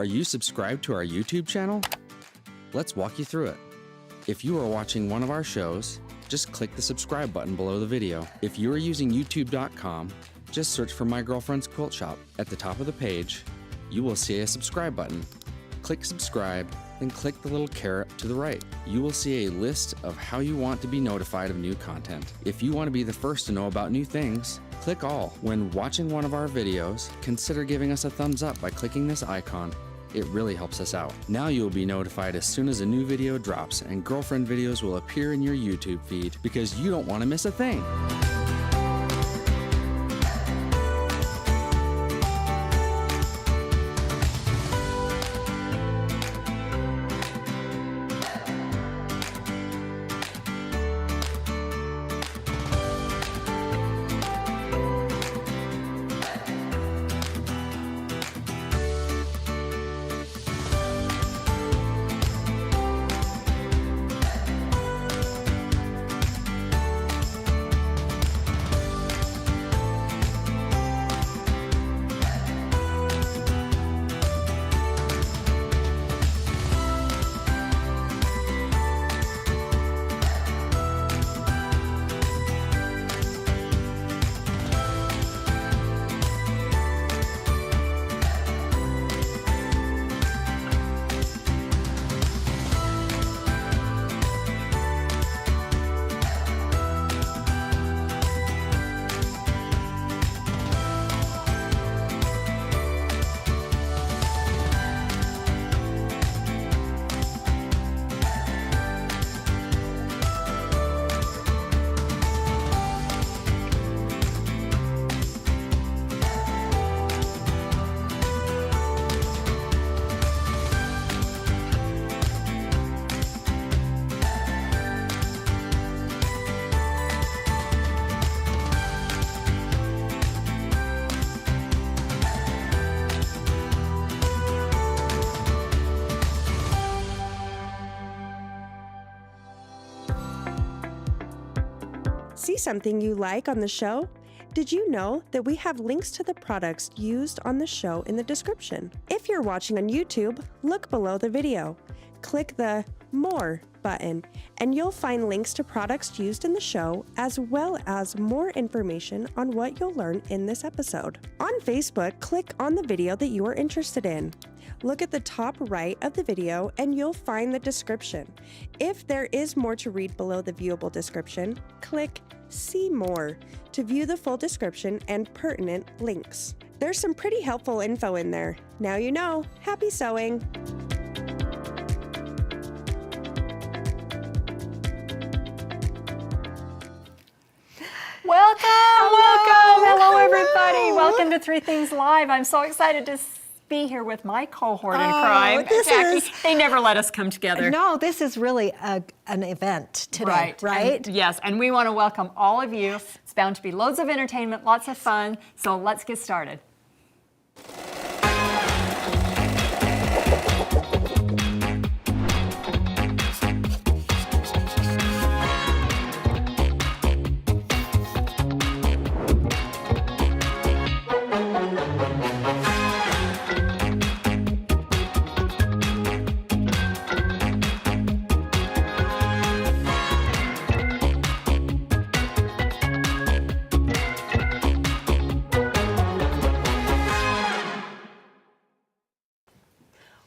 Are you subscribed to our YouTube channel? Let's walk you through it. If you are watching one of our shows, just click the subscribe button below the video. If you are using youtube.com, just search for My Girlfriend's Quilt Shop. At the top of the page, you will see a subscribe button. Click subscribe, then click the little caret to the right. You will see a list of how you want to be notified of new content. If you want to be the first to know about new things, click all. When watching one of our videos, consider giving us a thumbs up by clicking this icon. It really helps us out. Now you will be notified as soon as a new video drops, and girlfriend videos will appear in your YouTube feed because you don't want to miss a thing. See something you like on the show? Did you know that we have links to the products used on the show in the description? If you're watching on YouTube, look below the video. Click the More button, and you'll find links to products used in the show, as well as more information on what you'll learn in this episode. On Facebook, click on the video that you are interested in. Look at the top right of the video and you'll find the description. If there is more to read below the viewable description, click See More to view the full description and pertinent links. There's some pretty helpful info in there. Now you know. Happy sewing! Welcome! Hello, everybody. Welcome to Three Things Live. I'm so excited to be here with my cohort in crime, Jacki. They never let us come together. No, this is really an event today, right? Yes, and we want to welcome all of you. It's bound to be loads of entertainment, lots of fun, so let's get started.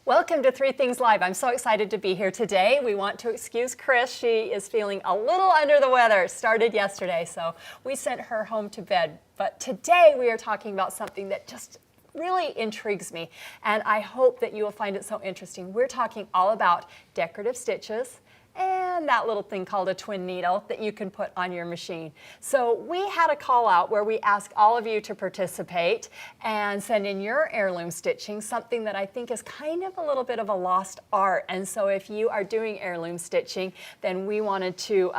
Welcome to Three Things Live. I'm so excited to be here today. We want to excuse Chris. She is feeling a little under the weather. It started yesterday, so we sent her home to bed. But today we are talking about something that just really intrigues me, and I hope that you will find it so interesting. We're talking all about decorative stitches and that little thing called a twin needle that you can put on your machine. So we had a call out where we asked all of you to participate and send in your heirloom stitching, something that I think is kind of a little bit of a lost art. And so if you are doing heirloom stitching, then we wanted to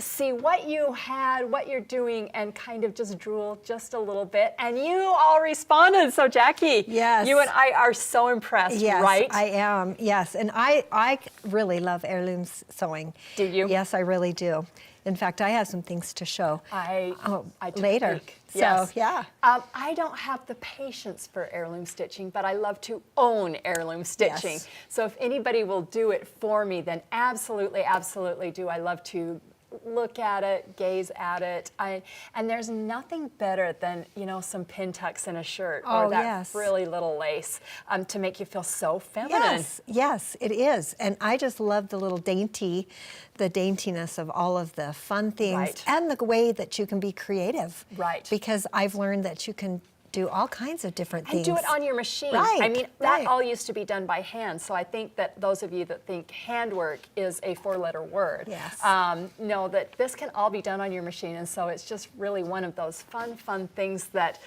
see what you had, what you're doing, and kind of just drool just a little bit. And you all responded. So Jacki, Yes. you and I are so impressed, Yes, right? I am. Yes, and I really love heirloom sewing. Do you? Yes, I really do. In fact, I have some things to show I took later. a peek. So, Yes. yeah. I don't have the patience for heirloom stitching, but I love to own heirloom stitching. Yes. So if anybody will do it for me, then absolutely, absolutely do. I love to look at it, gaze at it. And there's nothing better than, you know, some pin tucks in a shirt or Oh, that yes. frilly little lace to make you feel so feminine. Yes, yes, it is. And I just love the little the daintiness of all of the fun things Right. and the way that you can be creative. Right. Because I've learned that you can do all kinds of different And things. do it on your machine. Right, I mean, that right. all used to be done by hand. So I think that those of you that think handwork is a 4-letter word, Yes. know that this can all be done on your machine. And so it's just really one of those fun things that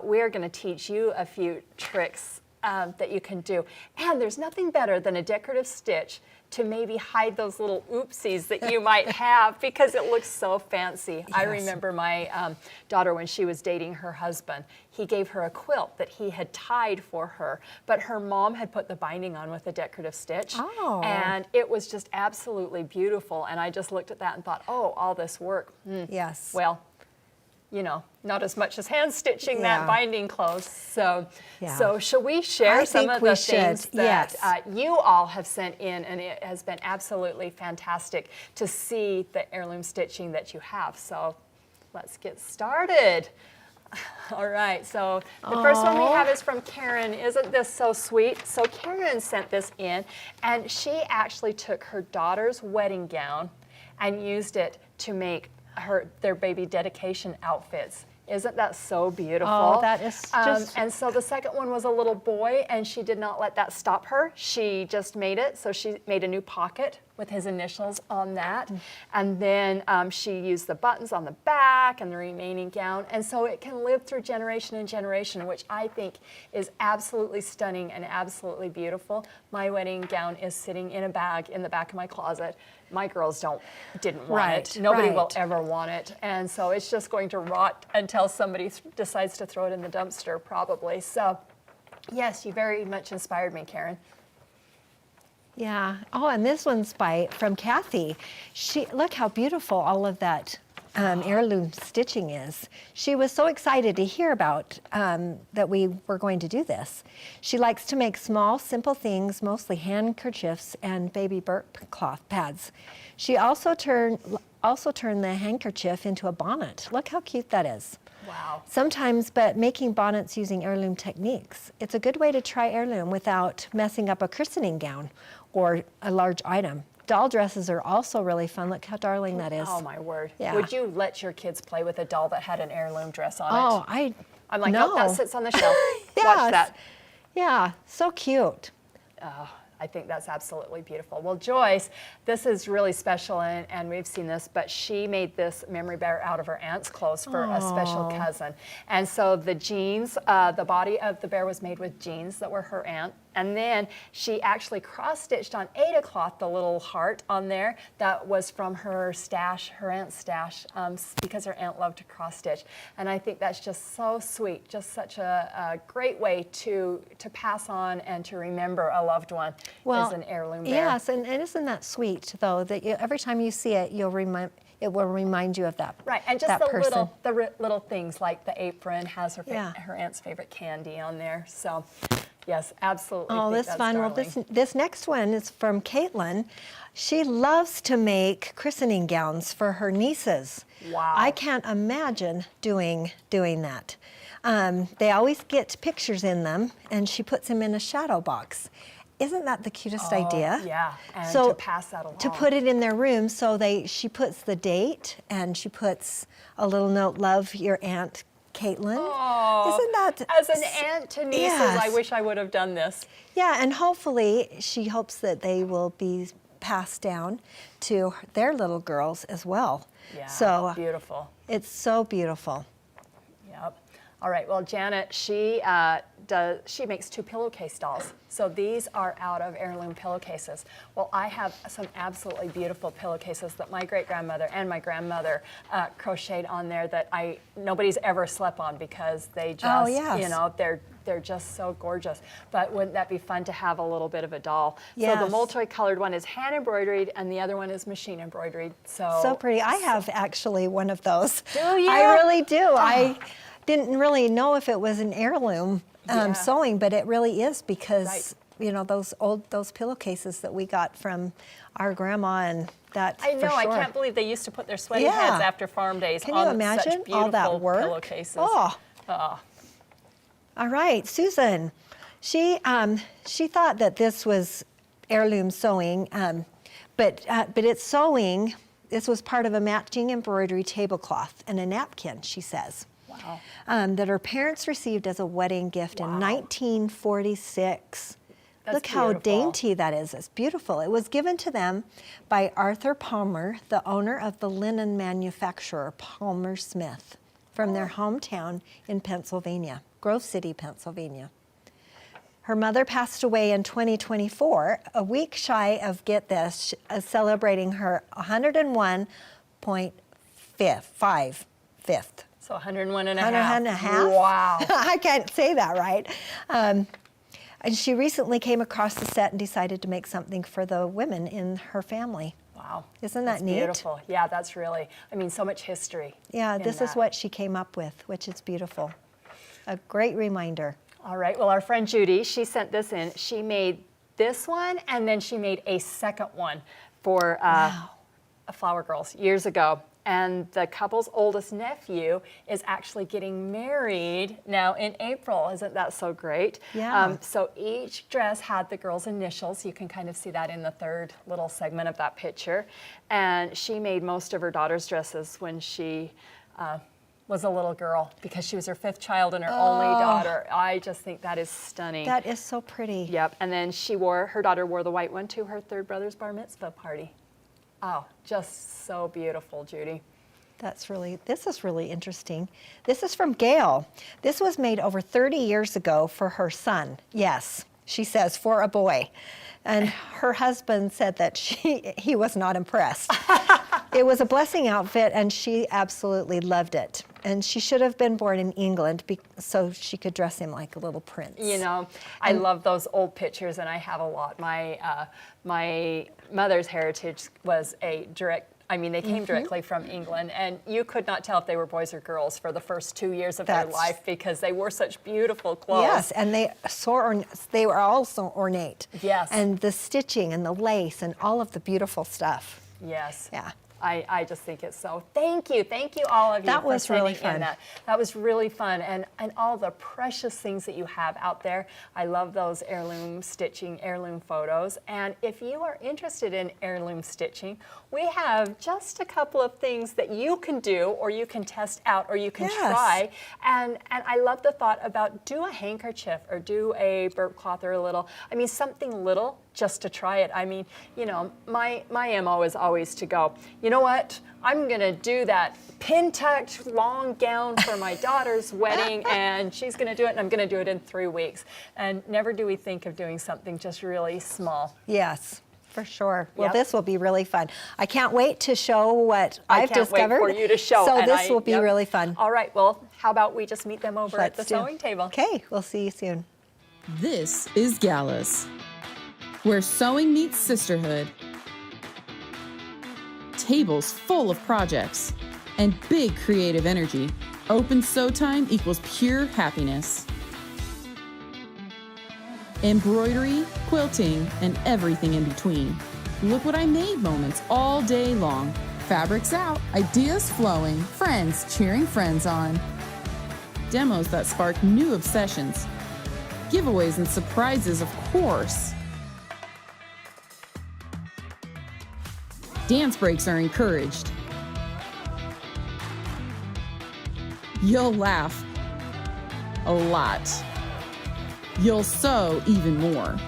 we're going to teach you a few tricks that you can do. And there's nothing better than a decorative stitch to maybe hide those little oopsies that you might have because it looks so fancy. I Yes. remember my daughter when she was dating her husband, he gave her a quilt that he had tied for her, but her mom had put the binding on with a decorative stitch. Oh. And it was just absolutely beautiful. And I just looked at that and thought, oh, all this work. Yes. Well, you know, not as much as hand stitching Yeah. that binding close. So, Yeah. so shall we share I some think of we the should, things that yes. you all have sent in, and it has been absolutely fantastic to see the heirloom stitching that you have. So let's get started. All right, so the first one we have is from Karen. Isn't this so sweet? So Karen sent this in, and she actually took her daughter's wedding gown and used it to make their baby dedication outfits. Isn't that so beautiful? Oh, that is just... And so the second one was a little boy, and she did not let that stop her. She just made it. So she made a new pocket with his initials on that. And then she used the buttons on the back and the remaining gown. And so it can live through generation and generation, which I think is absolutely stunning and absolutely beautiful. My wedding gown is sitting in a bag in the back of my closet. My girls didn't want Right, it. Nobody will right. ever want it. And so it's just going to rot until somebody decides to throw it in the dumpster, probably. So yes, you very much inspired me, Karen. Yeah. Oh, and this one's from Kathy. Look how beautiful all of that heirloom stitching is. She was so excited to hear about that we were going to do this. She likes to make small, simple things, mostly handkerchiefs and baby burp cloth pads. She also turned the handkerchief into a bonnet. Look how cute that is. Wow. Sometimes, but making bonnets using heirloom techniques. It's a good way to try heirloom without messing up a christening gown or a large item. Doll dresses are also really fun. Look how darling that is. Oh my word. Yeah. Would you let your kids play with a doll that had an heirloom dress on Oh, it? I'm like, no. nope, that sits on the shelf. Yes. Watch that. Yeah, so cute. I think that's absolutely beautiful. Well, Joyce, this is really special, and we've seen this, but she made this memory bear out of her aunt's clothes for a special cousin. And so the jeans, the body of the bear was made with jeans that were her aunt. And then she actually cross-stitched on Ada cloth the little heart on there that was from her stash, her aunt's stash, because her aunt loved to cross-stitch. And I think that's just so sweet, just such a great way to pass on and to remember a loved one as an heirloom bear. Yes, and isn't that sweet, though, that every time you see it, it will remind you of that Right, and just that the person. little things, like the apron has her, Yeah. her aunt's favorite candy on there. So, yes, absolutely. Oh, think that's fun. Well, darling. this next one is from Caitlin. She loves to make christening gowns for her nieces. Wow. I can't imagine doing that. They always get pictures in them, and she puts them in a shadow box. Isn't that the cutest idea? Yeah, and so to pass that along. To put it in their room, so she puts the date, and she puts a little note, "Love your Aunt Caitlin." Oh, Isn't that as an aunt to nieces, I Yes. wish I would have done this. Yeah, and hopefully she hopes that they will be passed down to their little girls as well. Yeah, So beautiful. it's so beautiful. Yep. All right, well, Janet, she makes 2 pillowcase dolls. So these are out of heirloom pillowcases. Well, I have some absolutely beautiful pillowcases that my great-grandmother and my grandmother crocheted on there that nobody's ever slept on because they just, you know, they're just so gorgeous. But wouldn't that be fun to have a little bit of a doll? Yes. So the multicolored one is hand embroidered and the other one is machine embroidered. So pretty. I have actually one of those. Do you? I really do. I didn't really know if it was an heirloom sewing, but it really is because you know those pillowcases that we got from our grandma, and that. I know. For sure. I can't believe they used to put their sweaty heads after farm days Can on you imagine such beautiful all that work? pillowcases. Oh. All right, Susan. She thought that this was heirloom sewing, but it's sewing. This was part of a matching embroidery tablecloth and a napkin, she says. Wow. That her parents received as a wedding gift in 1946. That's Look how beautiful. dainty that is. It's beautiful. It was given to them by Arthur Palmer, the owner of the linen manufacturer Palmer Smith, from their hometown in Pennsylvania, Grove City, Pennsylvania. Her mother passed away in 2024, a week shy of, get this, celebrating her 101.5th. So 101 and a half. 101 and a half? Wow. I can't say that right. And she recently came across the set and decided to make something for the women in her family. Wow. Isn't that That's neat? beautiful. Yeah, that's really, I mean, so much history. Yeah, in this is that. what she came up with, which is beautiful. A great reminder. All right, well, our friend Judy, she sent this in. She made this one, and then she made a second one for Flower Girls years ago. And the couple's oldest nephew is actually getting married now in April. Isn't that so great? Yeah. So each dress had the girl's initials. You can kind of see that in the third little segment of that picture. And she made most of her daughter's dresses when she was a little girl because she was her 5th child and her only daughter. I just think that is stunning. That is so pretty. Yep, and then her daughter wore the white one to her 3rd brother's bar mitzvah party. Oh, just so beautiful, Judy. This is really interesting. This is from Gail. This was made over 30 years ago for her son. Yes, she says, for a boy. And her husband said that he was not impressed. It was a blessing outfit, and she absolutely loved it. And she should have been born in England so she could dress him like a little prince. You know, I love those old pictures, and I have a lot. My mother's heritage was they came directly from England, and you could not tell if they were boys or girls for the first 2 years of their life because they wore such beautiful clothes. Yes, and they were also ornate. Yes. And the stitching and the lace and all of the beautiful stuff. Yes. Yeah. I just think it's so. Thank you all of you. That for was really sending in fun. That was really fun, and all the precious things that you have out there. I love those heirloom stitching, heirloom photos. And if you are interested in heirloom stitching, we have just a couple of things that you can do, or you can test out, or you can try. And I love the thought about do a handkerchief or do a burp cloth or something little. Just to try it. I mean, you know, my MO is always to go, you know what, I'm gonna do that pin-tucked long gown for my daughter's wedding, and she's gonna do it, and I'm gonna do it in 3 weeks. And never do we think of doing something just really small. Yes, for sure. Well, Yep. this will be really fun. I can't wait to show what I've discovered. I can't wait for you to show. So and this will be really fun. All right, well, how about we just meet them over at the sewing table? Okay, we'll see you soon. This is Gallas, where sewing meets sisterhood. Tables full of projects and big creative energy. Open sew time equals pure happiness. Embroidery, quilting, and everything in between. Look what I made moments all day long. Fabrics out, ideas flowing, friends cheering friends on. Demos that spark new obsessions. Giveaways and surprises, of course. Dance breaks are encouraged. You'll laugh a lot. You'll sew even more.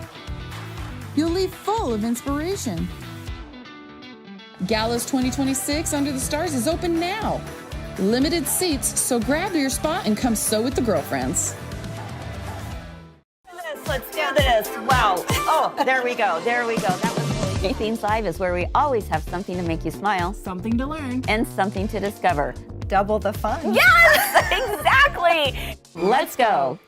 You'll leave full of inspiration. Gallas 2026 Under the Stars is open now. Limited seats, so grab your spot and come sew with the girlfriends. Let's do this. Wow. Oh, there we go. There we go. That was really good. Themes Live is where we always have something to make you smile. Something to learn. And something to discover. Double the fun. Yes, exactly. Let's go.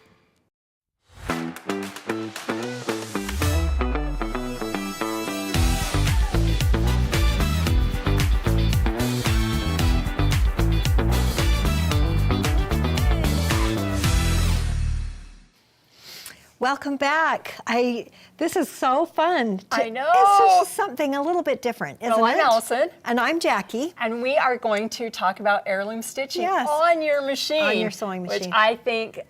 Welcome back. This is so fun. I know. It's just something a little bit different, isn't it? I'm Allison. And I'm Jackie. And we are going to talk about heirloom stitching Yes. on your machine. On your sewing machine. Which I think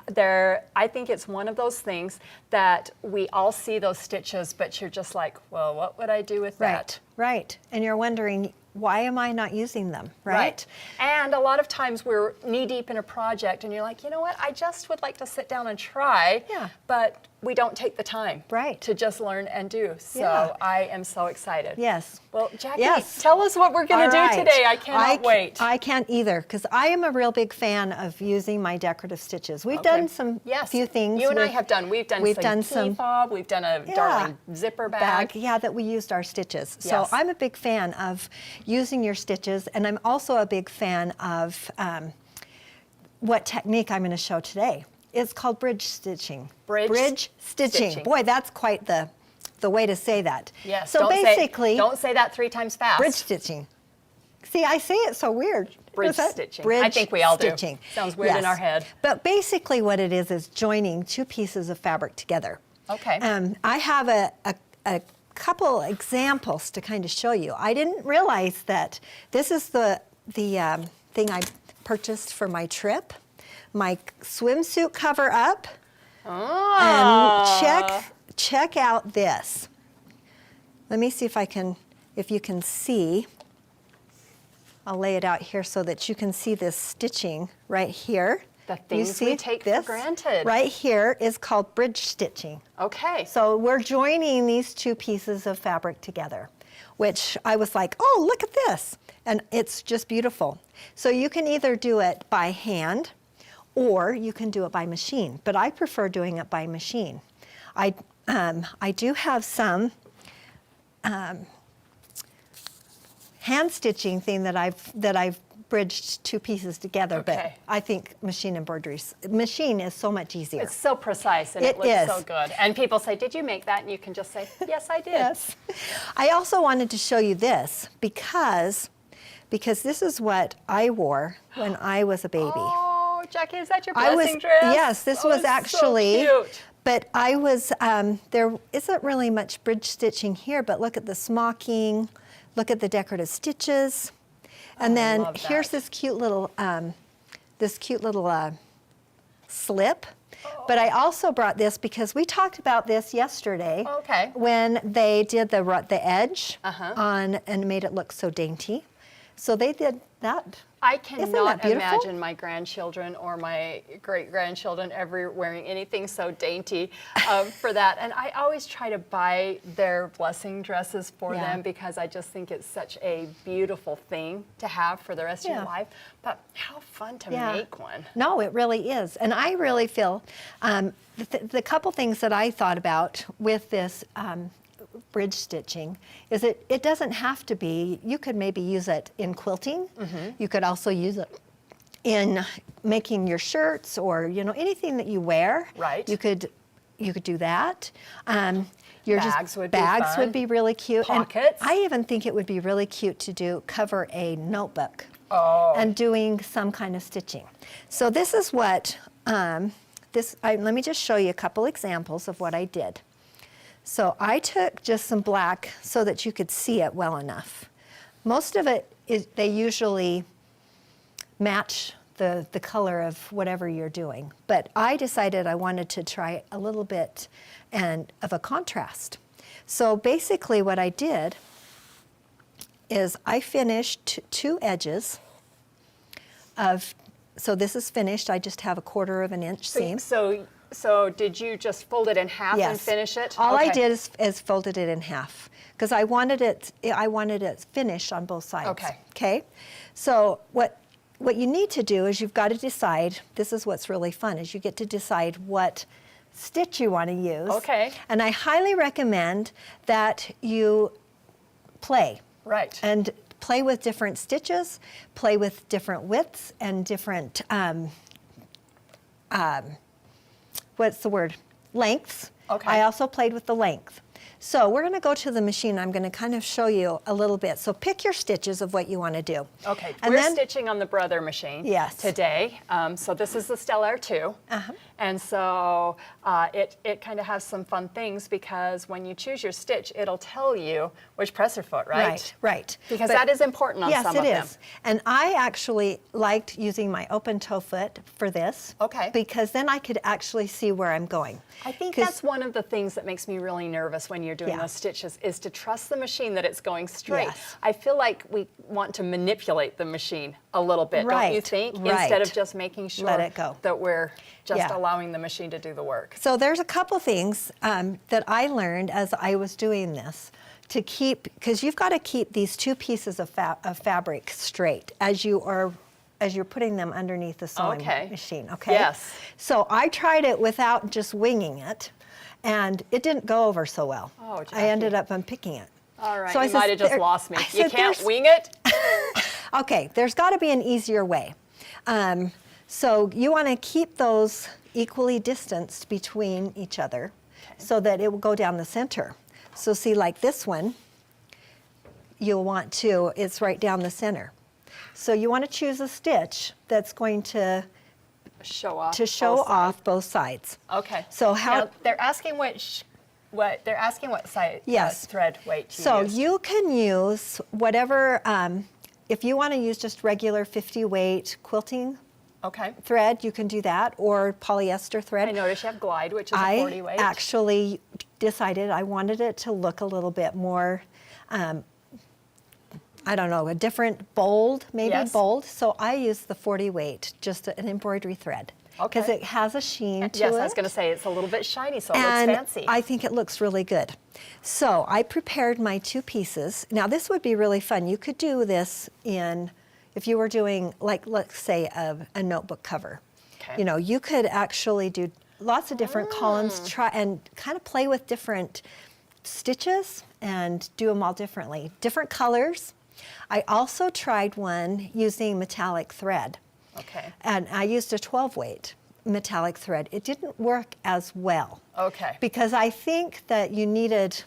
it's one of those things that we all see those stitches, but you're just like, well, what would I do with that? Right. And you're wondering, why am I not using them, right? And a lot of times we're knee deep in a project and you're like, you know what, I just would like to sit down and try, but we don't take the time to just learn and do. So I am so excited. Yes. Well, Jackie, tell us what we're going to do today. I cannot wait. I can't either, because I am a real big fan of using my decorative stitches. We've done few things. You and I have done. We've done some key fob. We've done a darling zipper bag. Yeah, that we used our stitches. So I'm a big fan of using your stitches, and I'm also a big fan of what technique I'm going to show today. It's called bridge stitching. Bridge stitching. Boy, that's quite the way to say that. Yes. So basically, don't say that 3 times fast. Bridge stitching. See, I say it so weird. Bridge stitching. Bridge I think we all do. stitching. Sounds weird in our head. But basically, what it is joining 2 pieces of fabric together. Okay. I have a couple examples to kind of show you. I didn't realize that this is the thing I purchased for my trip. My swimsuit cover up. And check out this. Let me see if you can see. I'll lay it out here so that you can see this stitching right here. The things we take for granted. Right here is called bridge stitching. Okay. So we're joining these 2 pieces of fabric together, which I was like, oh, look at this. And it's just beautiful. So you can either do it by hand or you can do it by machine, but I prefer doing it by machine. I do have some hand stitching thing that I've bridged 2 pieces together, but I think machine is so much easier. It's so precise and it looks so good. And people say, did you make that? And you can just say, yes, I did. Yes. I also wanted to show you this because this is what I wore when I was a baby. Oh, Jackie, is that your blessing dress? Yes, this was actually, so cute. But I was, there isn't really much bridge stitching here, but look at the smocking, look at the decorative stitches. And then here's this cute little slip. But I also brought this because we talked about this yesterday when they did the edge on and made it look so dainty. So they did that. I cannot imagine my grandchildren or my great-grandchildren ever wearing anything so dainty for that. And I always try to buy their blessing dresses for them because I just think it's such a beautiful thing to have for the rest of your life. But how fun to make one. No, it really is. And I really feel the couple things that I thought about with this bridge stitching is it doesn't have to be, you could maybe use it in quilting. You could also use it in making your shirts or anything that you wear. Right. You could do that. Bags would be really cute. Pockets. And I even think it would be really cute to cover a notebook and doing some kind of stitching. So this is what let me just show you a couple examples of what I did. So I took just some black so that you could see it well enough. Most of it they usually match the color of whatever you're doing. But I decided I wanted to try a little bit of a contrast. So basically what I did is I finished 2 edges so this is finished. I just have a 1/4 inch seam. So did you just fold it in half and finish it? All I did is folded it in half because I wanted it finished on both sides. Okay. So what you need to do is you've got to decide, this is what's really fun, is you get to decide what stitch you want to use. Okay. And I highly recommend that you play. Right. And play with different stitches, play with different widths and different, what's the word? Lengths. Okay. I also played with the length. So we're going to go to the machine. I'm going to kind of show you a little bit. So pick your stitches of what you want to do. Okay, And we're then, stitching on the Brother machine today. So this is the Stellar 2. And so it kind of has some fun things because when you choose your stitch, it'll tell you which presser foot, right? Right, right. Because But- that is important on some of them. Yes, it is. And I actually liked using my open toe foot for this. Okay. Because then I could actually see where I'm going. I think 'Cause- that's one of the things that makes me really nervous when you're doing Yeah. those stitches is to trust the machine that it's going straight. Yes. I feel like we want to manipulate the machine a little bit, don't you Right, think? right. Instead of just making sure Let it go. that we're just Yeah. allowing the machine to do the work. So there's a couple things that I learned as I was doing this to keep, because you've got to keep these two pieces of fabric straight as you're putting them underneath the sewing machine, okay? Yes. So I tried it without just winging it, and it didn't go over so well. Oh, I Jackie. ended up unpicking it. All right, So I you said, might have just there- lost me. I You said, can't "There's- wing it? Okay, there's got to be an easier way. So you want to keep those equally distanced between each other so that it will go down the center. So see, like this one, you'll want to, it's right down the center. So you want to choose a stitch that's going to Show off. show both sides. off both sides. Okay. So how- Now, they're asking what size Yes. thread weight you So used. you can use whatever, if you want to use just regular 50 weight quilting Okay. thread, you can do that, or polyester thread. I notice you have Glide, which is a 40 weight. I actually decided I wanted it to look a little bit more, I don't know, a different bold, maybe Yes. bold. So I used the 40 weight, just an embroidery thread. Because Okay. it has a sheen to Yes, it. I was going to say it's a little bit shiny, so it And looks fancy. I think it looks really good. So I prepared my two pieces. Now this would be really fun. You could do this in, if you were doing, like, let's say a notebook cover. Okay. You know, you could actually do lots of different columns, try and kind of play with different stitches and do them all differently. Different colors. I also tried one using metallic thread. Okay. And I used a 12 weight metallic thread. It didn't work as well. Okay. Because I think that you needed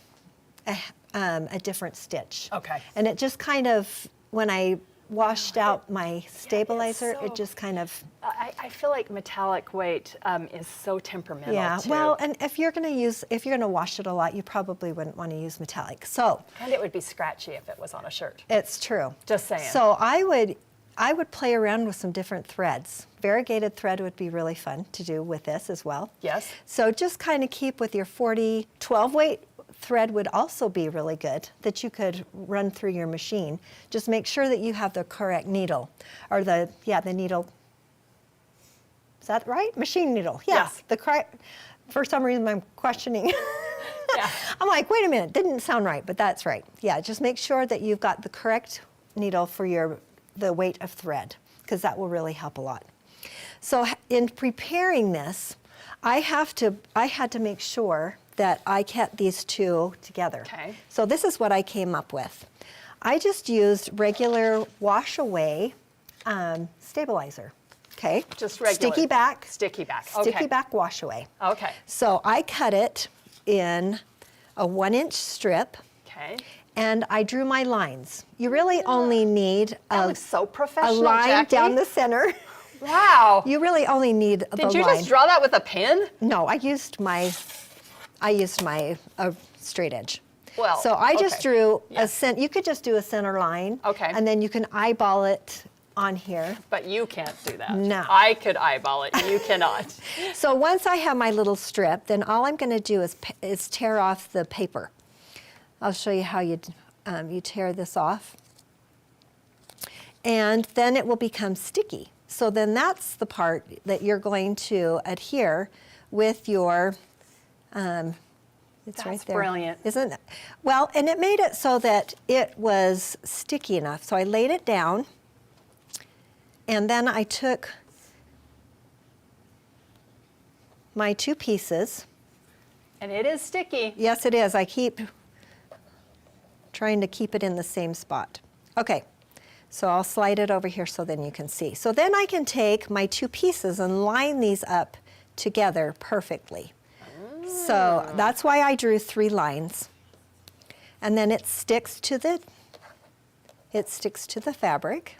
a different stitch. Okay. And it just kind of, when I washed out my stabilizer, so- it just kind of, I feel like metallic weight is so temperamental. yeah. too. Well, and if you're going to wash it a lot, you probably wouldn't want to use metallic. So And it would be scratchy if it was on a shirt. it's true. Just saying. So I would play around with some different threads. Variegated thread would be really fun to do with this as well. Yes. So just kind of keep with your 40, 12 weight thread would also be really good that you could run through your machine. Just make sure that you have the correct needle, or the needle. Is that right? Machine needle. Yeah. Yes. The correct. For some reason, I'm questioning. Yeah. I'm like, wait a minute, didn't sound right, but that's right. Yeah, just make sure that you've got the correct needle for the weight of thread, because that will really help a lot. So in preparing this, I had to make sure that I kept these two together. Okay. So this is what I came up with. I just used regular wash away stabilizer. Okay. Just regular. Sticky back. Sticky back. Sticky Okay. back wash away. Okay. So I cut it in a 1-inch strip, Okay. and I drew my lines. You really only need That a looks so a professional, line Jackie. down the center. Wow. You really only need the Did you line. just draw that with a pen? No, I used my straight edge. Well, so I just okay. drew Yes. you could just do a center line. Okay. And then you can eyeball it on here. But you can't do that. No. I could eyeball it. You cannot. So once I have my little strip, then all I'm going to do is tear off the paper. I'll show you how you tear this off. And then it will become sticky. So then that's the part that you're going to adhere with your, it's right That's there. brilliant. Isn't it? Well, and it made it so that it was sticky enough. So I laid it down, And then I took my 2 pieces. And it is sticky. Yes, it is. I keep trying to keep it in the same spot. Okay, so I'll slide it over here so then you can see. So then I can take my 2 pieces and line these up together perfectly. So that's why I drew 3 lines. And then it sticks to the fabric.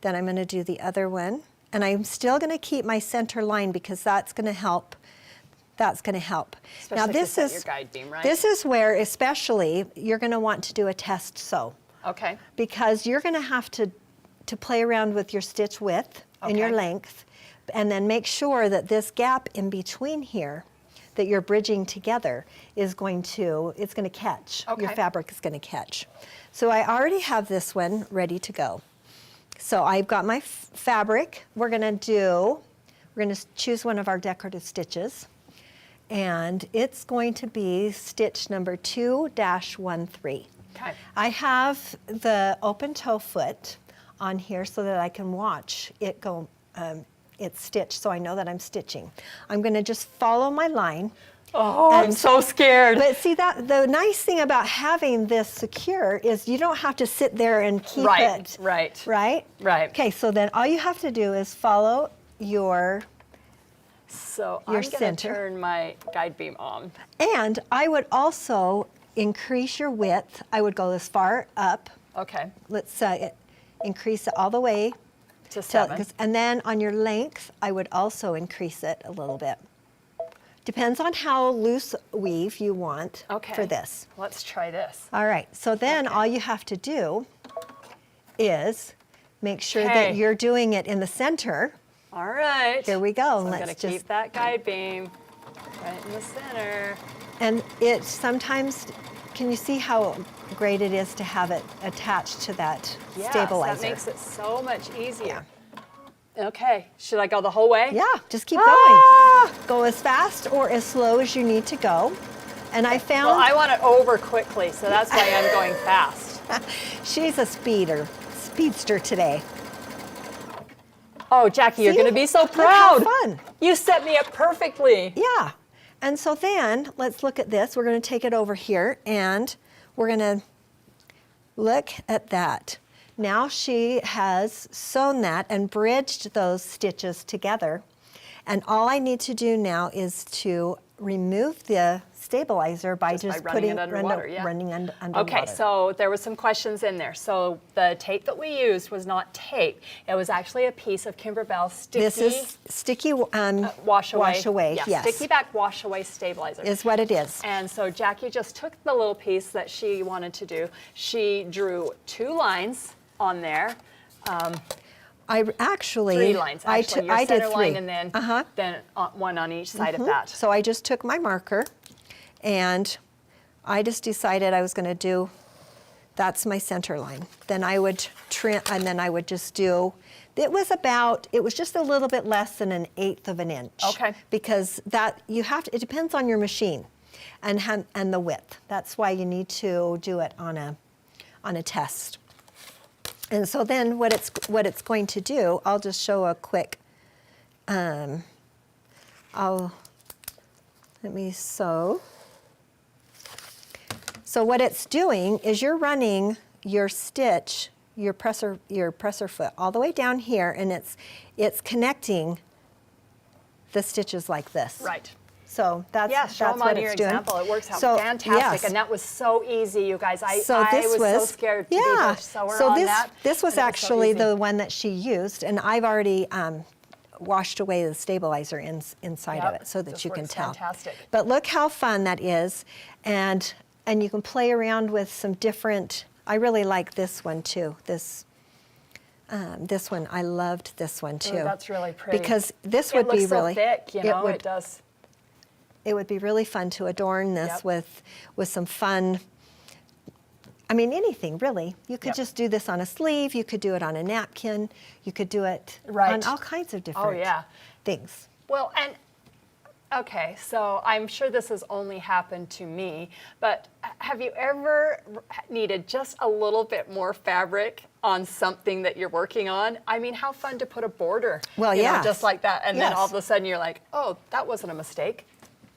Then I'm going to do the other one. And I'm still going to keep my center line because that's going to help. That's going to help. Especially now this to set is your guide beam, right? This is where especially you're going to want to do a test sew. Okay. Because you're going to have to play around with your stitch width and your Okay. length, and then make sure that this gap in between here that you're bridging together is going to, it's going to catch. Your Okay. fabric is going to catch. So I already have this one ready to go. So I've got my fabric. We're going to choose one of our decorative stitches, and it's going to be stitch number 2-13. Okay. I have the open toe foot on here so that I can watch it go, it's stitched, so I know that I'm stitching. I'm going to just follow my line. Oh, I'm so scared. But see, that the nice thing about having this secure is you don't have to sit there and keep it. Right. Right? Right. Okay, so then all you have to do is follow your, So your I'm going to center. turn my guide beam on. and I would also increase your width. I would go as far up. Okay. Let's increase it all the way. To 7. And then on your length, I would also increase it a little bit. Depends on how loose weave you want Okay. for this. Let's try this. All right, so then Okay. all you have to do is make sure Okay. that you're doing it in the center. All right. Here we go. So I'm Let's going to just, keep that guide beam right in the center. and it sometimes, can you see how great it is to have it attached to that Yes, stabilizer? that makes it so much easier. Okay, should I go the whole way? Yeah, just keep Ah! going. Go as fast or as slow as you need to go. And I found Well, I want it over quickly, so that's why I'm going fast. she's a speedster today. Oh, Jackie, you're See? going to be so Look how proud. fun. You set me up perfectly. Yeah. And so then let's look at this. We're going to take it over here and we're going to look at that. Now she has sewn that and bridged those stitches together. And all I need to do now is to remove the stabilizer by just running putting it underwater, yeah. running underwater. Okay, so there was some questions in there. So the tape that we used was not tape. It was actually a piece of Kimberbell sticky this is sticky wash away. Yes, Yeah, sticky back wash away stabilizer. is what it is. And so Jackie just took the little piece that she wanted to do. She drew 2 lines on there. I actually 3 lines, actually. Your I center did 3. line and then, then one on each side of that. So I just took my marker and I just decided I was going to do, that's my center line. Then I would trim, and then I would just do, it was just a little bit less than 1/8 of an inch. Okay. Because that, you have to, it depends on your machine and the width. That's why you need to do it on a test. And so then what it's going to do, I'll just show a quick, let me sew. So what it's doing is you're running your stitch, your presser foot all the way down here, and it's connecting the stitches like this. Right. So that's Yeah, show them what on your it's doing. example. It works out So, fantastic, yes. and that was so easy, you guys. I was so scared to be yeah. the sewer So on this, that. This was and it so actually easy. the one that she used, and I've already washed away the stabilizer inside of Yep, it so that this you can works tell. fantastic. But look how fun that is, and you can play around with some different. I really like this one too. This one, I loved this one too. Ooh, that's really pretty. Because this It would looks be so really thick, you know, it does. It would be really fun to adorn this Yep. with some fun. I mean, anything really. You could Yep. just do this on a sleeve. You could do it on a napkin. You could do it Right. on all kinds of different yeah. things. Well, and Okay, so I'm sure this has only happened to me, but have you ever needed just a little bit more fabric on something that you're working on? I mean, how fun to put a border, Well, you know, yes. just like that, and then all Yes. of a sudden you're like, oh, that wasn't a mistake.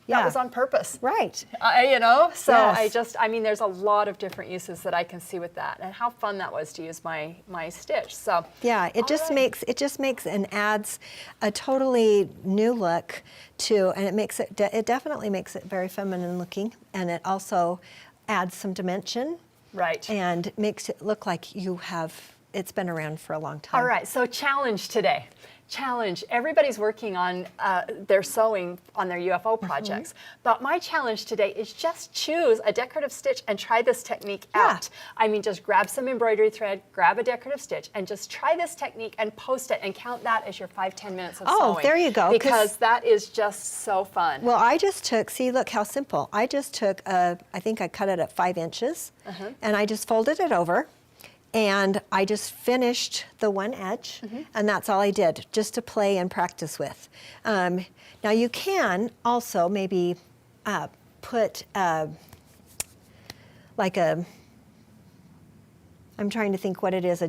That Yeah. was on purpose. Right. You know, so Yes. I mean, there's a lot of different uses that I can see with that, and how fun that was to use my stitch. So Yeah, it just makes and adds a totally new look to, and it definitely makes it very feminine looking, and it also adds some dimension right. and makes it look like it's been around for a long time. All right, so challenge today. Challenge. Everybody's working on their sewing on their UFO projects, but my challenge today is just choose a decorative stitch and try this technique out. I mean, just grab some embroidery thread, grab a decorative stitch, and just try this technique and post it and count that as your 5-10 minutes of sewing. Oh, there you go. Because that is just so fun. Well, I just took, see, look how simple. I just took, I think I cut it at 5 inches, and I just folded it over. And I just finished the one edge, and that's all I did, just to play and practice with. Now you can also maybe put like a, I'm trying to think what it is,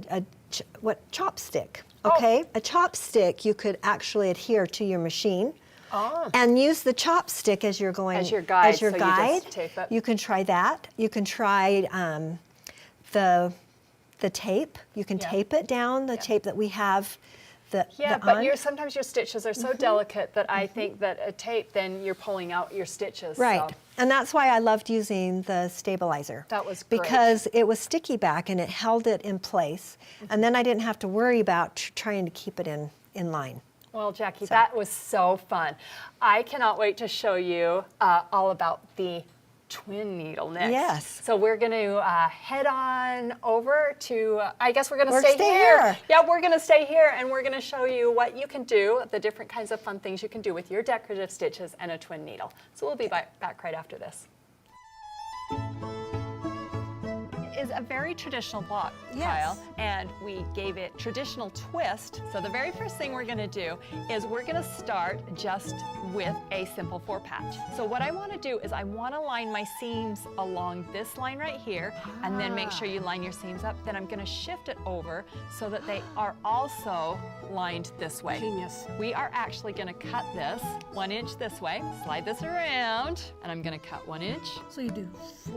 chopstick, okay? A chopstick you could actually adhere to your machine. And use the chopstick as you're going, as your guide. As your so guide. You just tape it. You can try that. You can try the tape. You can tape it down, the tape that we have. But sometimes your stitches are so delicate that I think that a tape, then you're pulling out your stitches. Right. So. And that's why I loved using the stabilizer. That was great. Because it was sticky back and it held it in place. And then I didn't have to worry about trying to keep it in line. Well, Jackie, that was so fun. I cannot wait to show you all about the twin needle next. Yes. So we're going to head on over to, I guess we're going to Stay here. Yeah, we're going to stay here, and we're going to show you what you can do, the different kinds of fun things you can do with your decorative stitches and a twin needle. So we'll be back right after this. Is a very traditional block, Kyle, and we gave it traditional twist. So the very first thing we're going to do is we're going to start just with a simple 4-patch. So what I want to do is I want to line my seams along this line right here, and then make sure you line your seams up. Then I'm going to shift it over so that they are also lined this way. Genius. We are actually going to cut this 1 inch this way, slide this around, and I'm going to cut 1 inch. So you do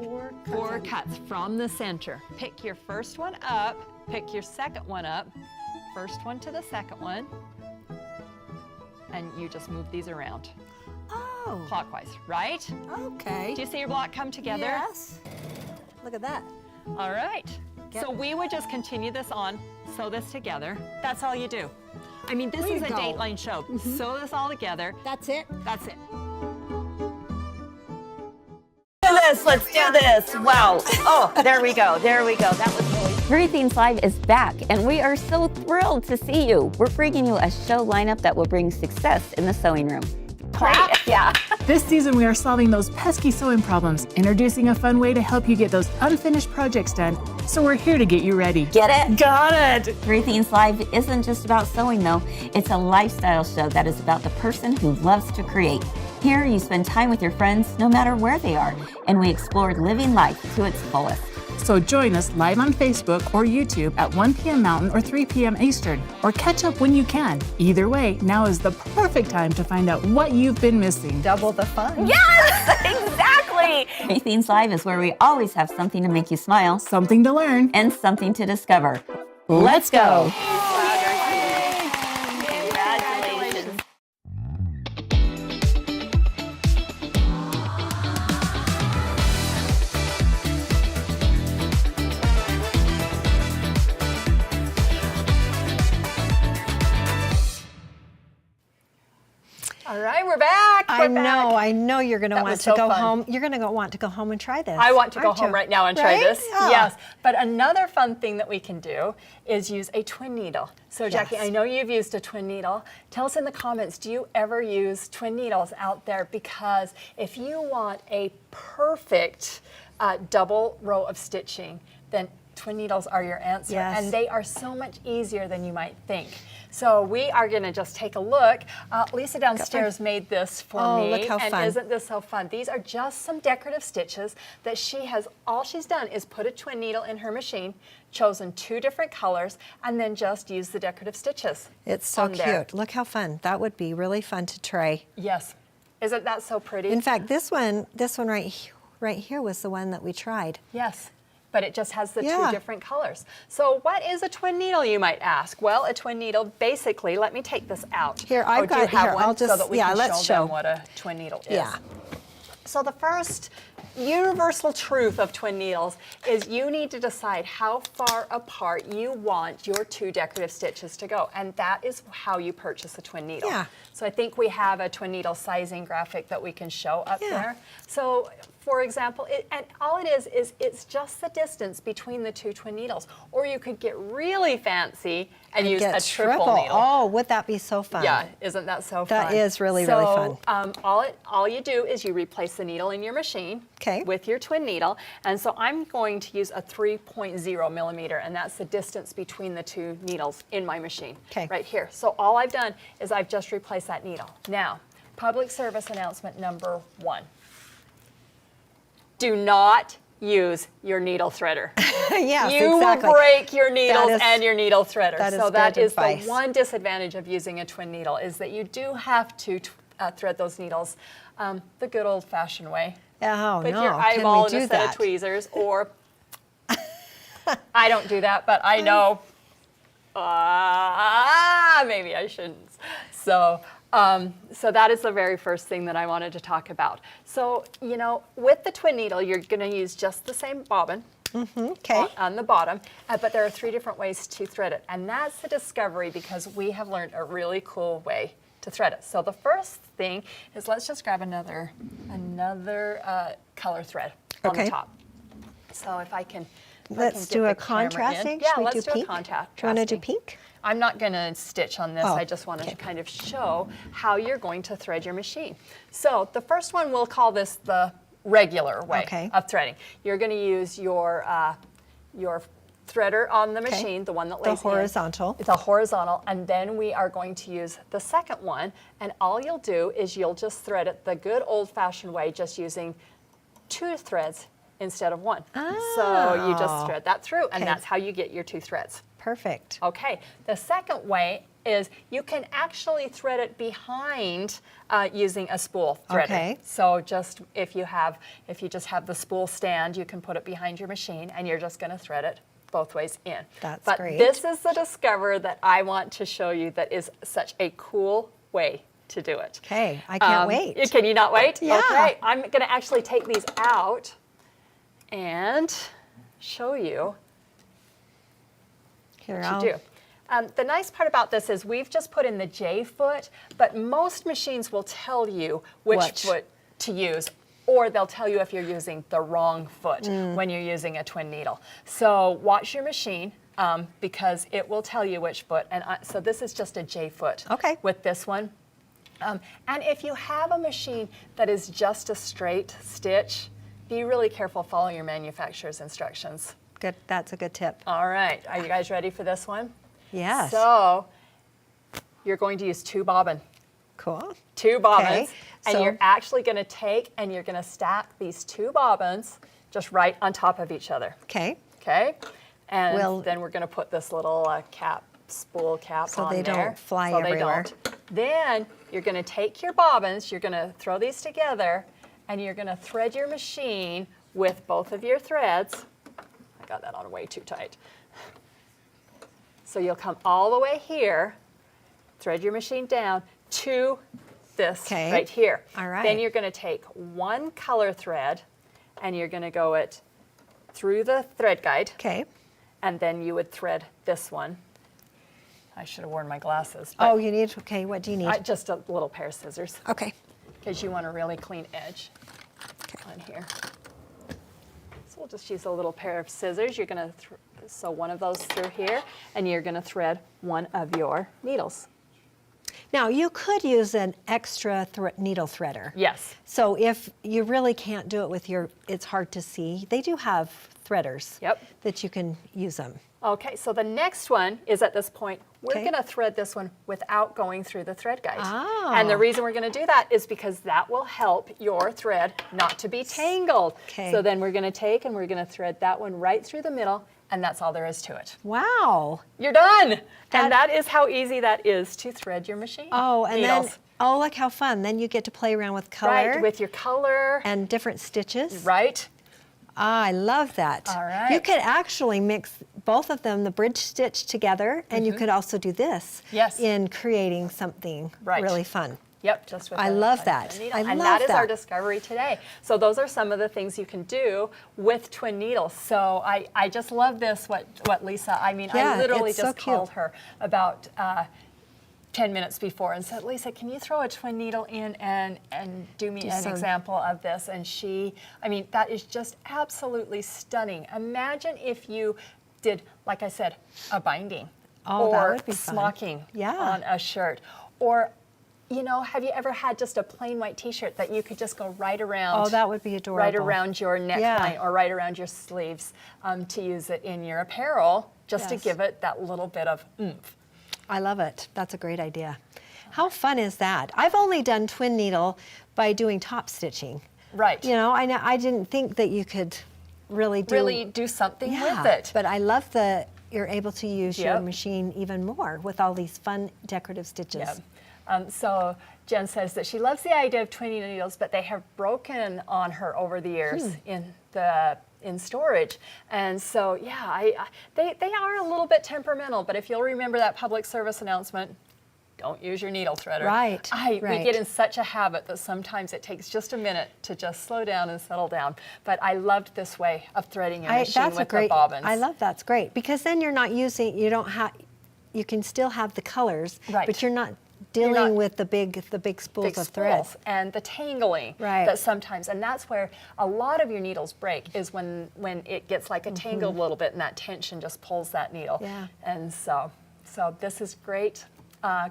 4 cuts. 4 cuts from the center. Pick your first one up, pick your second one up, first one to the second one, and you just move these around. Oh. Clockwise, right? Okay. Do you see your block come together? Yes. Look at that. All right. So we would just continue this on, sew this together. That's all you do. I mean, this Way is to a go. Dateline show. Sew this all together. That's it. That's it. Let's do this. Wow. Oh, there we go. There we go. That was really. Three Themes Live is back, and we are so thrilled to see you. We're bringing you a show lineup that will bring success in the sewing room. Clap. Yeah. This season, we are solving those pesky sewing problems, introducing a fun way to help you get those unfinished projects done. So we're here to get you ready. Get it? Got it! Three Themes Live isn't just about sewing, though. It's a lifestyle show that is about the person who loves to create. Here, you spend time with your friends, no matter where they are, and we explore living life to its fullest. So join us live on Facebook or YouTube at 1 p.m. Mountain or 3 p.m. Eastern, or catch up when you can. Either way, now is the perfect time to find out what you've been missing. Double the fun. Yes, exactly. Three Themes Live is where we always have something to make you smile Something to learn. and something to discover. Let's go. Congratulations. All right, we're back. I We're back. I know you're going to That want was to so go fun. home. You're going to want to go home and try this. I want to go aren't home you? right now and try Right? this. Oh. Yes. But another fun thing that we can do is use a twin needle. So Jackie, Yes. I know you've used a twin needle. Tell us in the comments, do you ever use twin needles out there? Because if you want a perfect double row of stitching, then twin needles are your answer, Yes. and they are so much easier than you might think. So we are going to just take a look. Lisa downstairs made this for me. Oh, look how and fun. isn't this so fun? These are just some decorative stitches that she has, all she's done is put a twin needle in her machine, chosen 2 different colors, and then just use the decorative stitches. It's so on cute. there. Look how fun. That would be really fun to try. Yes. Isn't that so pretty? In fact, this one right here was the one that we tried. Yes, but it just has the 2 Yeah. different colors. So what is a twin needle, you might ask? Well, a twin needle, basically, let me take this out. Here, I've do you got- have here, one I'll so just- that we yeah, can let's show them show. what a twin needle is. Yeah. So the first universal truth of twin needles is you need to decide how far apart you want your 2 decorative stitches to go, and that is how you purchase a twin needle. Yeah. So I think we have a twin needle sizing graphic that we can show up Yeah. there. So for example, and all it is it's just the distance between the 2 twin needles, or you could get really fancy and use Get a triple needle. Oh, would that be so fun? Yeah, isn't that so fun? That is really, really fun. All you do is you replace the needle in your machine 'Kay. with your twin needle. And so I'm going to use a 3.0 millimeter, and that's the distance between the 2 needles in my machine. 'Kay. Right here. So all I've done is I've just replaced that needle. Now, public service announcement number 1. Do not use your needle threader. Yes, You exactly. will break your needles is- and your needle threader. that is So that good is advice. the one disadvantage of using a twin needle, is that you do have to thread those needles the good old-fashioned way. Oh, With no. your Can eyeball we and a do set that? of tweezers, or I don't do that, but I know maybe I shouldn't. So that is the very first thing that I wanted to talk about. So, you know, with the twin needle, you're going to use just the same bobbin. Okay. On the bottom, but there are 3 different ways to thread it, and that's the discovery, because we have learned a really cool way to thread it. So the first thing is, let's just grab another color thread on Okay. the top. So if I can, Let's get do the a camera in. contrasting. Yeah, Should we let's do do pink? a contrast. Do you want to do pink? I'm not going to stitch on this. Oh, I just wanted okay. to kind of show how you're going to thread your machine. So the first one, we'll call this the regular way Okay. of threading. You're going to use your threader on the Okay. machine, the one that The lays in. horizontal. It's a horizontal, and then we are going to use the second one, and all you'll do is you'll just thread it the good old-fashioned way, just using 2 threads instead of 1. So you just thread that through, and Okay. that's how you get your 2 threads. Perfect. Okay, the second way is you can actually thread it behind using a spool threader. Okay. So just if you just have the spool stand, you can put it behind your machine, and you're just going to thread it both ways in. That's but great. This is the discover that I want to show you that is such a cool way to do it. Okay, I can't wait. Can you not wait? Yeah. Okay, I'm going to actually take these out and show you Here, what you do. The nice part about this is we've just put in the J foot, but most machines will tell you which foot to use, or they'll tell you if you're using the wrong foot when you're using a twin needle. So watch your machine, because it will tell you which foot. And so this is just a J foot Okay. with this one. And if you have a machine that is just a straight stitch, be really careful, follow your manufacturer's instructions. Good. That's a good tip. All right, are you guys ready for this one? Yes. So you're going to use 2 bobbin. Cool. 2 bobbins, Okay, and so- you're actually going to take and you're going to stack these 2 bobbins just on top of each other. Okay. Okay, and Well- then we're going to put this little spool cap So on they there. don't fly so everywhere. They don't. Then you're going to take your bobbins, you're going to throw these together, and you're going to thread your machine with both of your threads. I got that on way too tight. So you'll come all the way here, thread your machine down to this Okay. right here. All right. Then you're going to take 1 color thread, and you're going to go it through the thread guide, Okay. and then you would thread this one. I should have worn my glasses. Oh, you need, okay, what do you need? Just a little pair of scissors, Okay. because you want a really clean edge on here. So we'll just use a little pair of scissors. You're going to sew one of those through here, and you're going to thread one of your needles. Now, you could use an extra needle threader. Yes. So if you really can't do it with it's hard to see, they do have threaders that you can use them. Okay, so the next one is at this point, we're Okay. going to thread this one without going through the thread guide. Oh. And the reason we're going to do that is because that will help your thread not to be tangled. Okay. So then we're going to take and we're going to thread that one right through the middle, and that's all there is to it. Wow. You're done. And that is how easy that is to thread your machine. Oh, and needles. then, oh, look how fun. Then you get to play around with color. Right, with your color. And different stitches. Right. Ah, I love that. All right. You could actually mix both of them, the bridge stitch together, and you could also do this in creating something really fun. Yep, just with I love that. twin needle. I and love that is our that. discovery today. So those are some of the things you can do with twin needles. So I just love this, what Lisa, I mean, Yeah, I literally it's so just cute. called her about 10 minutes before and said, Lisa, can you throw a twin needle in and do me an example of this? And she, I mean, that is just absolutely stunning. Imagine if you did, like I said, a binding Oh, that or would be fun. smocking on a shirt, or you know, have you ever had just a plain white t-shirt that you could just go right around? Oh, that would be adorable. Right around your neckline or right around your sleeves to use it in your apparel, just to give it that little bit of oomph. I love it. That's a great idea. How fun is that? I've only done twin needle by doing top stitching. Right. You know, I didn't think that you could really do something with it. But I love that you're able to use your machine even more with all these fun decorative stitches. Yep. So Jen says that she loves the idea of twin needles, but they have broken on her over the years in storage. And so, yeah, they are a little bit temperamental, but if you'll remember that public service announcement, don't use your needle threader. Right, We get in such a habit that sometimes it takes just a minute to just slow down and settle down. But I loved this way of threading your machine with the bobbins. I love that's great, because then you're not using, you can still have the colors, but you're not dealing with the big spools of thread. And the tangling that sometimes, and that's where a lot of your needles break, is when it gets like a tangled little bit and that tension just pulls that needle. Yeah. And so this is great.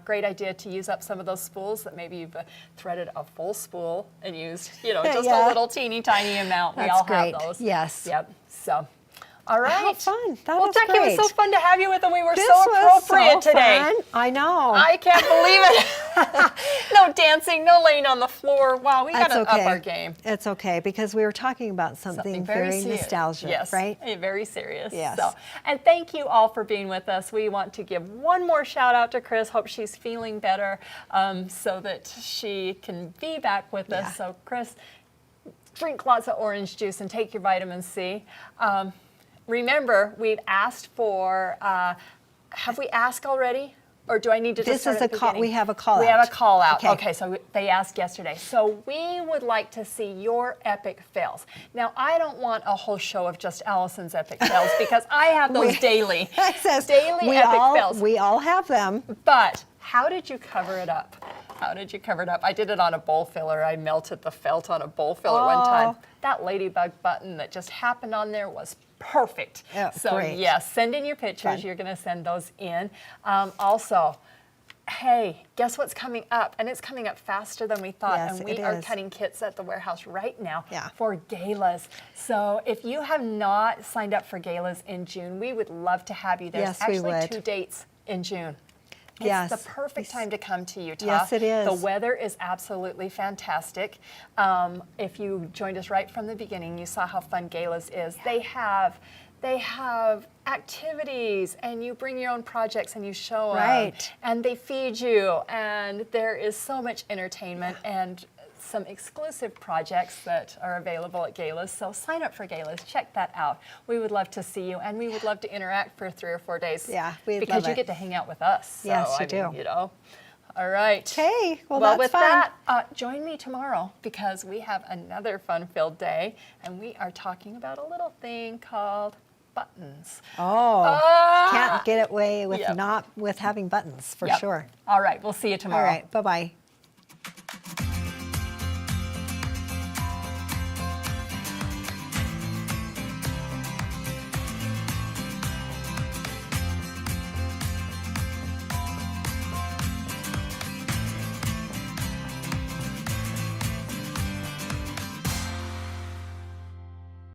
Great idea to use up some of those spools that maybe you've threaded a full spool and used, just a little teeny tiny amount. We all great. have those. Yes. Yep. So. All right. How fun. That well, was Jacki, great. it was so fun to have you with them. We were This so was appropriate so today. fun. I know. I can't believe it. No dancing, no laying on the floor. Wow, we got to up our game. It's okay, because we were talking about something very serious. nostalgic, yes, right? Very serious. Yes. So, and thank you all for being with us. We want to give one more shout out to Chris. Hope she's feeling better so that she can be back with us. So Chris, drink lots of orange juice and take your vitamin C. Remember, we've asked for, have we asked already? Or do I need to just start at the beginning? We have a call out. We have a call out. Okay, so they asked yesterday. So we would like to see your epic fails. Now, I don't want a whole show of just Allison's epic fails, because I have those daily. Daily epic fails. We all have them. But how did you cover it up? How did you cover it up? I did it on a bowl filler. I melted the felt on a bowl filler one time. That ladybug button that just happened on there was perfect. Yeah, so great. yes, send in your pictures. You're going to send those in. Also, hey, guess what's coming up? And it's coming up faster than we thought. Yes, and we it are is. cutting kits at the warehouse right now for Gallas. So if you have not signed up for Gallas in June, we would love to have you. There's actually 2 dates in June. It's the perfect time to come to Utah. Yes, it is. The weather is absolutely fantastic. If you joined us right from the beginning, you saw how fun Gallas is. Yeah. They have activities, and you bring your own projects and you show them. And they feed you, and there is so much entertainment and some exclusive projects that are available at Gallas. So sign up for Gallas. Check that out. We would love to see you, and we would love to interact for 3 or 4 days. Yeah, we'd because love you it. get to hang out with us. So, Yes, you I mean, do. You know. All right. Okay. Well, Well, that's with fun. that, join me tomorrow, because we have another fun-filled day, and we are talking about a little thing called buttons. Can't get away with not with having buttons, for sure. All right. We'll see you tomorrow. All right. Bye-bye.